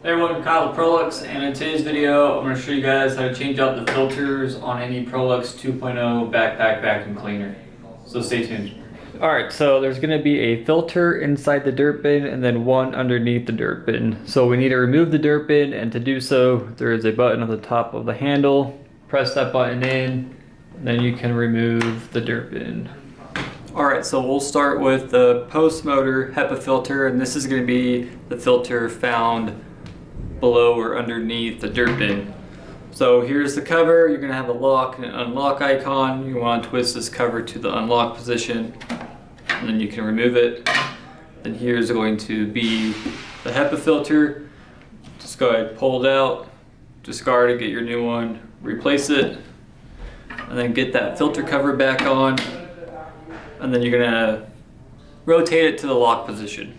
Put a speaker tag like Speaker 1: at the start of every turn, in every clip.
Speaker 1: Hey everyone, Kyle with Prolux, and in today's video I'm going to show you guys how to change out the filters on any Prolux 2.0 backpack vacuum cleaner. So stay tuned. Alright, so there's going to be a filter inside the dirt bin and then one underneath the dirt bin. So we need to remove the dirt bin, and to do so there is a button on the top of the handle. Press that button in, and then you can remove the dirt bin. Alright, so we'll start with the post motor HEPA filter, and this is going to be the filter found below or underneath the dirt bin. So here's the cover. You're going to have a lock and an unlock icon. You want to twist this cover to the unlock position, and then you can remove it. Then here's going to be the HEPA filter. Just go ahead, pull it out, discard it, get your new one, replace it, and then get that filter cover back on. And then you're going to rotate it to the lock position.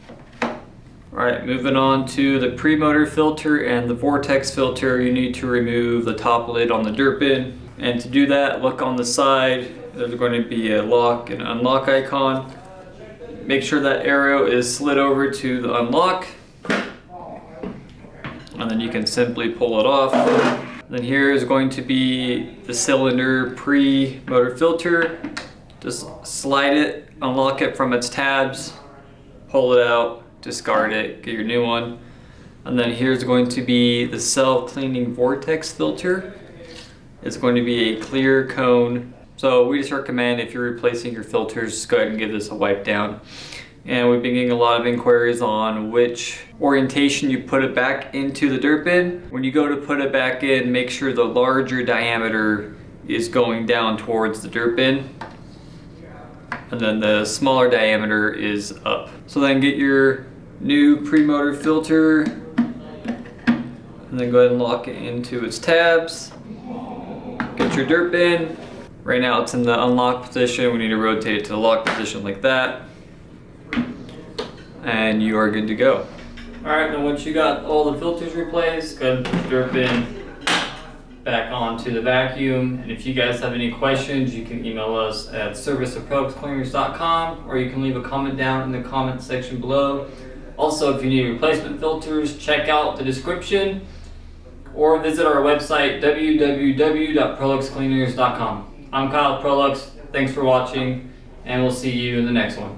Speaker 1: Alright, moving on to the pre-motor filter and the vortex filter, you need to remove the top lid on the dirt bin. And to do that, look on the side. There's going to be a lock and unlock icon. Make sure that arrow is slid over to the unlock. And then you can simply pull it off. Then here is going to be the cylinder pre-motor filter. Just slide it, unlock it from its tabs, pull it out, discard it, get your new one. And then here's going to be the self-cleaning vortex filter. It's going to be a clear cone. So we just recommend, if you're replacing your filters, just go ahead and give this a wipe down. And we've been getting a lot of inquiries on which orientation you put it back into the dirt bin. When you go to put it back in, make sure the larger diameter is going down towards the dirt bin, and then the smaller diameter is up. So then get your new pre-motor filter, and then go ahead and lock it into its tabs. Get your dirt bin. Right now it's in the unlock position. We need to rotate it to the lock position like that. And you are good to go. Alright, then once you got all the filters replaced, go ahead and put the dirt bin back onto the vacuum. And if you guys have any questions, you can email us at service@proluxcleaners.com, or you can leave a comment down in the comment section below. Also, if you need replacement filters, check out the description or visit our website www.proluxcleaners.com. I'm Kyle with Prolux. Thanks for watching, and we'll see you in the next one.